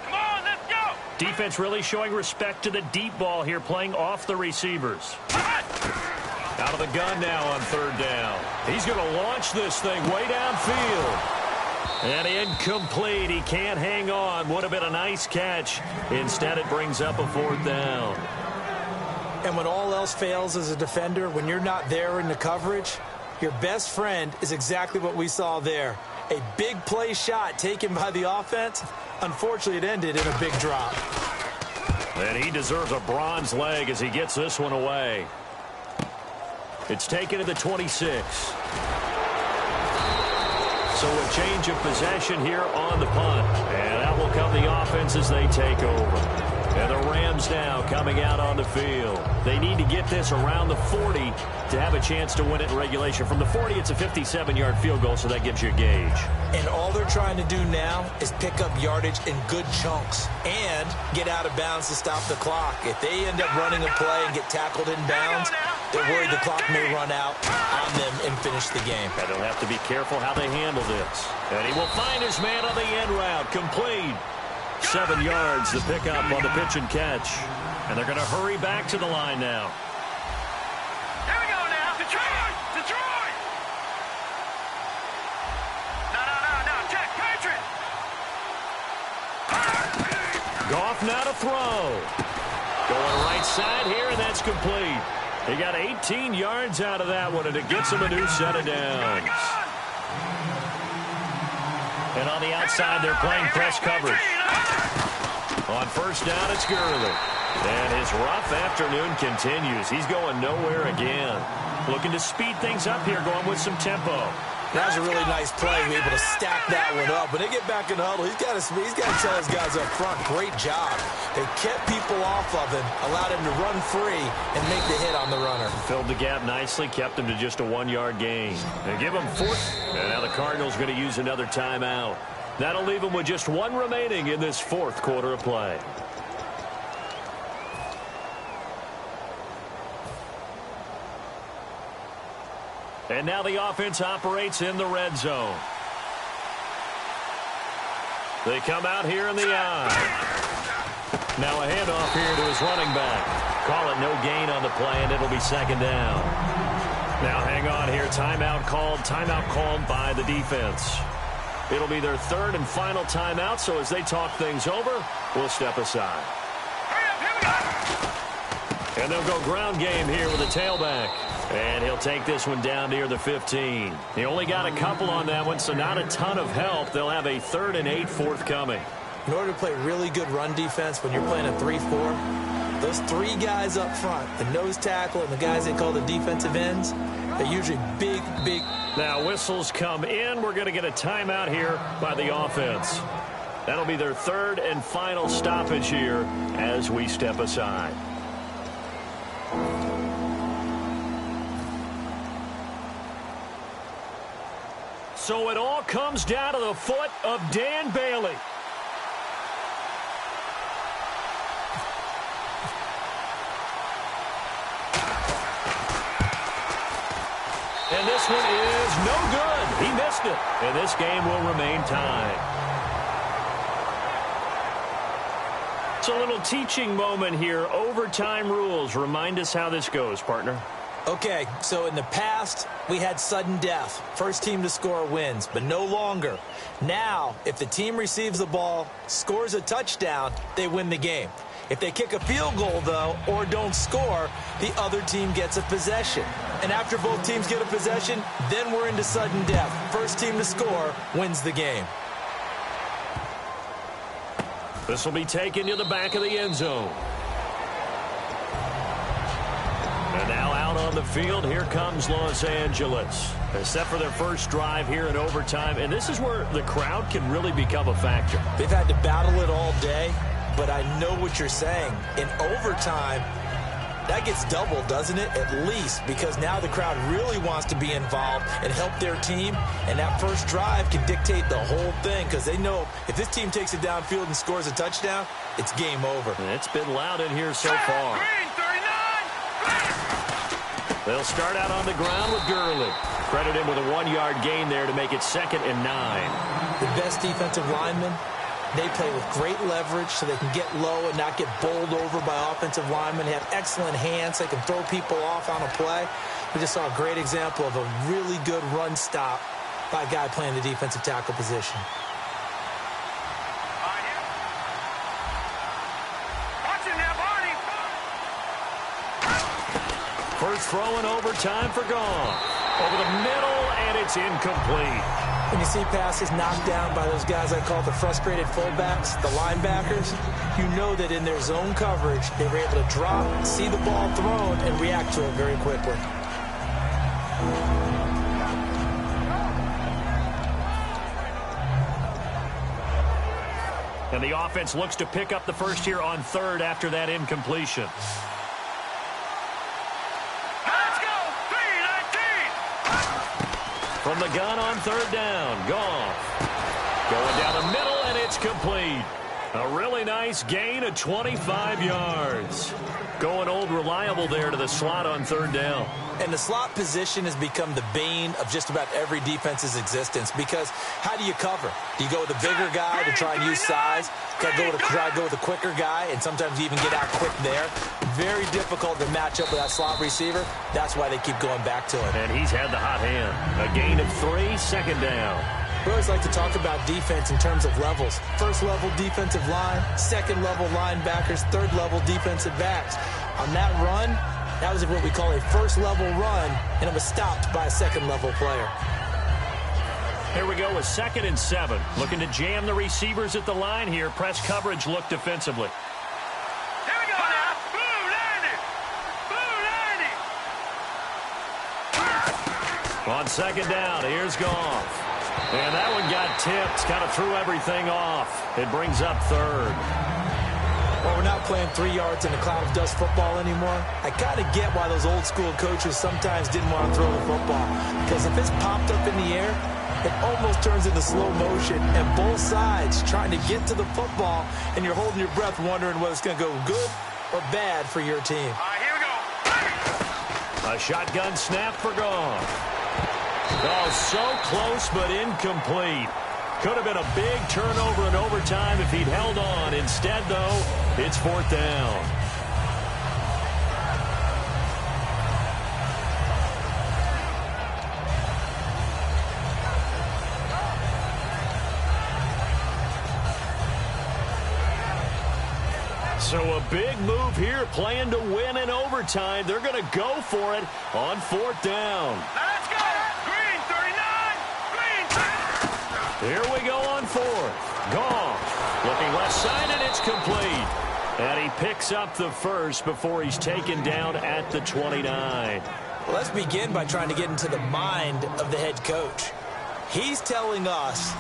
Come on, let's go. Defense really showing respect to the deep ball here, playing off the receivers. Out of the gun now on 3rd down. He's going to launch this thing way downfield. And incomplete. He can't hang on. Would have been a nice catch. Instead, it brings up a 4th down. And when all else fails as a defender, when you're not there in the coverage, your best friend is exactly what we saw there. A big play shot taken by the offense. Unfortunately, it ended in a big drop. And he deserves a bronze leg as he gets this one away. It's taken to the 26. So a change of possession here on the punt. And that will come the offense as they take over. And the Rams now coming out on the field. They need to get this around the 40 to have a chance to win it in regulation. From the 40, it's a 57-yard field goal, so that gives you a gauge. And all they're trying to do now is pick up yardage in good chunks and get out of bounds to stop the clock. If they end up running a play and get tackled in bounds, they're worried the clock may run out on them and finish the game. And they'll have to be careful how they handle this. And he will find his man on the end route. Complete. 7 yards to pick up on the pitch and catch. And they're going to hurry back to the line now. Here we go now. Detroit! Detroit! No. Check. Patriot! Goff now to throw. Going right side here, and that's complete. He got 18 yards out of that one, and it gets him a new set of downs. And on the outside, they're playing press coverage. On 1st down, it's Gurley. And his rough afternoon continues. He's going nowhere again. Looking to speed things up here, going with some tempo. That was a really nice play, be able to stack that one up. When they get back in the huddle, he's got to tell his guys up front, great job. They kept people off of him, allowed him to run free and make the hit on the runner. Filled the gap nicely, kept him to just a 1-yard gain. They give him 4. And now the Cardinals going to use another timeout. That'll leave them with just 1 remaining in this 4th quarter of play. And now the offense operates in the red zone. They come out here in the I. Now a handoff here to his running back. Call it no gain on the play, and it'll be 2nd down. Now hang on here. Timeout called by the defense. It'll be their 3rd and final timeout, so as they talk things over, we'll step aside. And they'll go ground game here with a tailback. And he'll take this one down near the 15. He only got a couple on that one, so not a ton of help. They'll have a 3rd and 8 forthcoming. In order to play really good run defense when you're playing a 3-4, those three guys up front, the nose tackle and the guys they call the defensive ends, they're usually big. Now whistles come in. We're going to get a timeout here by the offense. That'll be their third and final stoppage here as we step aside. So it all comes down to the foot of Dan Bailey. And this one is no good. He missed it. And this game will remain tied. It's a little teaching moment here. Overtime rules. Remind us how this goes, partner. Okay, so in the past, we had sudden death. First team to score wins, but no longer. Now, if the team receives the ball, scores a touchdown, they win the game. If they kick a field goal, though, or don't score, the other team gets a possession. And after both teams get a possession, then we're into sudden death. First team to score wins the game. This will be taken to the back of the end zone. And now out on the field, here comes Los Angeles. They're set for their first drive here in overtime, and this is where the crowd can really become a factor. They've had to battle it all day, but I know what you're saying. In overtime, that gets doubled, doesn't it? At least, because now the crowd really wants to be involved and help their team, and that first drive can dictate the whole thing because they know if this team takes it downfield and scores a touchdown, it's game over. And it's been loud in here so far. Green, 39. They'll start out on the ground with Gurley. Credit him with a 1-yard gain there to make it 2nd and 9. The best defensive linemen, they play with great leverage so they can get low and not get bowled over by offensive linemen. They have excellent hands. They can throw people off on a play. We just saw a great example of a really good run stop by a guy playing the defensive tackle position. First throw in overtime for Goff. Over the middle, and it's incomplete. When you see passes knocked down by those guys I call the frustrated fullbacks, the linebackers, you know that in their zone coverage, they were able to drop, see the ball thrown, and react to it very quickly. And the offense looks to pick up the first here on 3rd after that incompletion. From the gun on 3rd down, Goff. Going down the middle, and it's complete. A really nice gain of 25 yards. Going old reliable there to the slot on 3rd down. And the slot position has become the bane of just about every defense's existence because how do you cover? Do you go with a bigger guy to try and use size? Try to go with a quicker guy, and sometimes you even get out quick there. Very difficult to match up with that slot receiver. That's why they keep going back to it. And he's had the hot hand. A gain of 3, 2nd down. We always like to talk about defense in terms of levels. First level defensive line, second level linebackers, third level defensive backs. On that run, that was what we call a first level run, and it was stopped by a second level player. Here we go with 2nd and 7. Looking to jam the receivers at the line here. Press coverage look defensively. Here we go now. Blue 90. On 2nd down, here's Goff. And that one got tipped. Kind of threw everything off. It brings up 3rd. Well, we're not playing 3 yards in a cloud of dust football anymore. I kind of get why those old school coaches sometimes didn't want to throw the football. Because if it's popped up in the air, it almost turns into slow motion. And both sides trying to get to the football, and you're holding your breath wondering whether it's going to go good or bad for your team. All right, here we go. A shotgun snap for Goff. Oh, so close but incomplete. Could have been a big turnover in overtime if he'd held on. Instead, though, it's 4th down. So a big move here, playing to win in overtime. They're going to go for it on 4th down. Now let's go. Green 39. Green. Here we go on 4th. Goff. Looking left side, and it's complete. And he picks up the first before he's taken down at the 29. Well, let's begin by trying to get into the mind of the head coach. He's telling us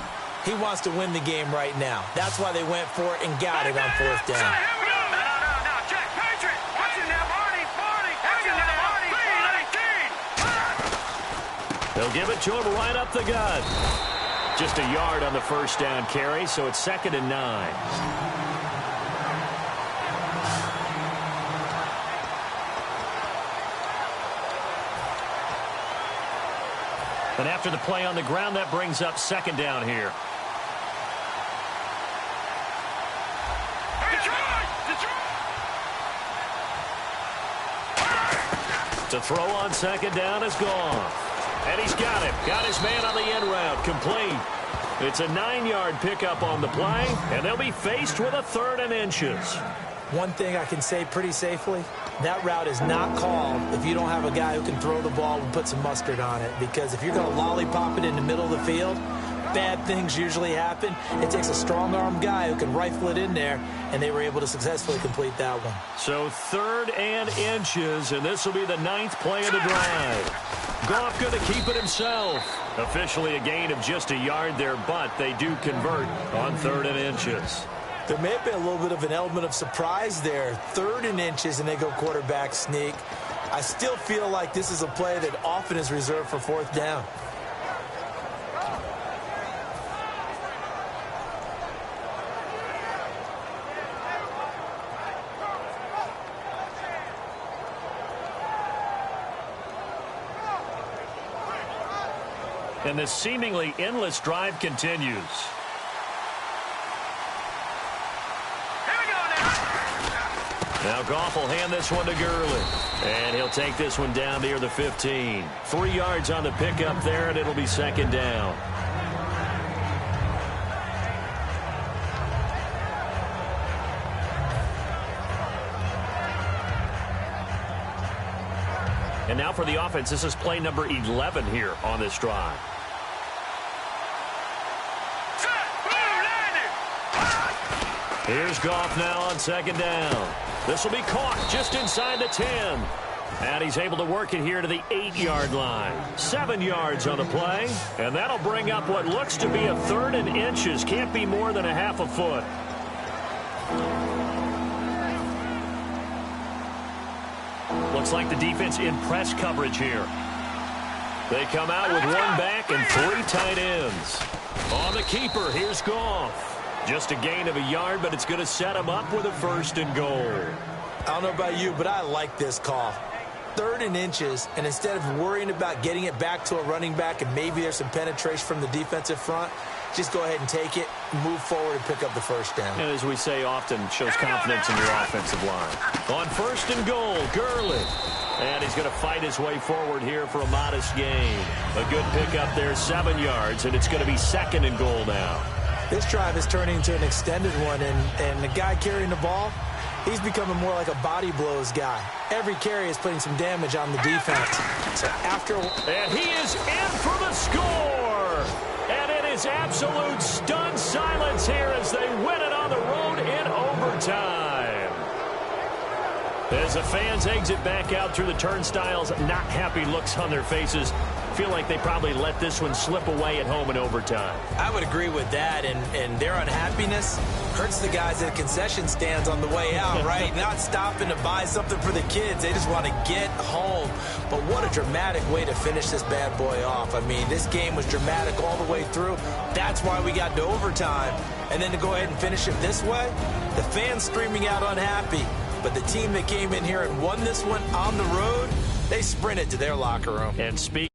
he wants to win the game right now. That's why they went for it and got it on fourth down. They'll give it to him right up the gut. Just a yard on the first down carry, so it's 2nd and 9. And after the play on the ground, that brings up 2nd down here. To throw on 2nd down is gone. And he's got him. Got his man on the end route. Complete. It's a 9-yard pickup on the play, and they'll be faced with a 3rd and inches. One thing I can say pretty safely, that route is not called if you don't have a guy who can throw the ball and put some mustard on it. Because if you're going to lollipop it in the middle of the field, bad things usually happen. It takes a strong-arm guy who can rifle it in there, and they were able to successfully complete that one. So 3rd and inches, and this will be the 9th play of the drive. Goff going to keep it himself. Officially a gain of just a yard there, but they do convert on 3rd and inches. There may have been a little bit of an element of surprise there. 3rd and inches, and they go quarterback sneak. I still feel like this is a play that often is reserved for 4th down. And this seemingly endless drive continues. Now Goff will hand this one to Gurley. And he'll take this one down near the 15. 3 yards on the pickup there, and it'll be 2nd down. And now for the offense, this is play number 11 here on this drive. Here's Goff now on 2nd down. This will be caught just inside the 10. And he's able to work it here to the 8-yard line. 7 yards on the play. And that'll bring up what looks to be a 3rd and inches. Can't be more than a half a foot. Looks like the defense in press coverage here. They come out with 1 back and 3 tight ends. On the keeper, here's Goff. Just a gain of a yard, but it's going to set him up with a 1st and goal. I don't know about you, but I like this call. 3rd and inches, and instead of worrying about getting it back to a running back and maybe there's some penetration from the defensive front, just go ahead and take it, move forward, and pick up the 1st down. And as we say often, shows confidence in your offensive line. On 1st and goal, Gurley. And he's going to fight his way forward here for a modest gain. A good pickup there, 7 yards, and it's going to be 2nd and goal now. This drive is turning into an extended one, and the guy carrying the ball, he's becoming more like a body blows guy. Every carry is putting some damage on the defense. So after... And he is in for the score! And it is absolute stunned silence here as they win it on the road in overtime. As the fans exit back out through the turnstiles, not happy looks on their faces. Feel like they probably let this one slip away at home in overtime. I would agree with that, and their unhappiness hurts the guys at concession stands on the way out, right? Not stopping to buy something for the kids. They just want to get home. But what a dramatic way to finish this bad boy off. I mean, this game was dramatic all the way through. That's why we got to overtime. And then to go ahead and finish it this way, the fans streaming out unhappy. But the team that came in here and won this one on the road, they sprinted to their locker room. And speak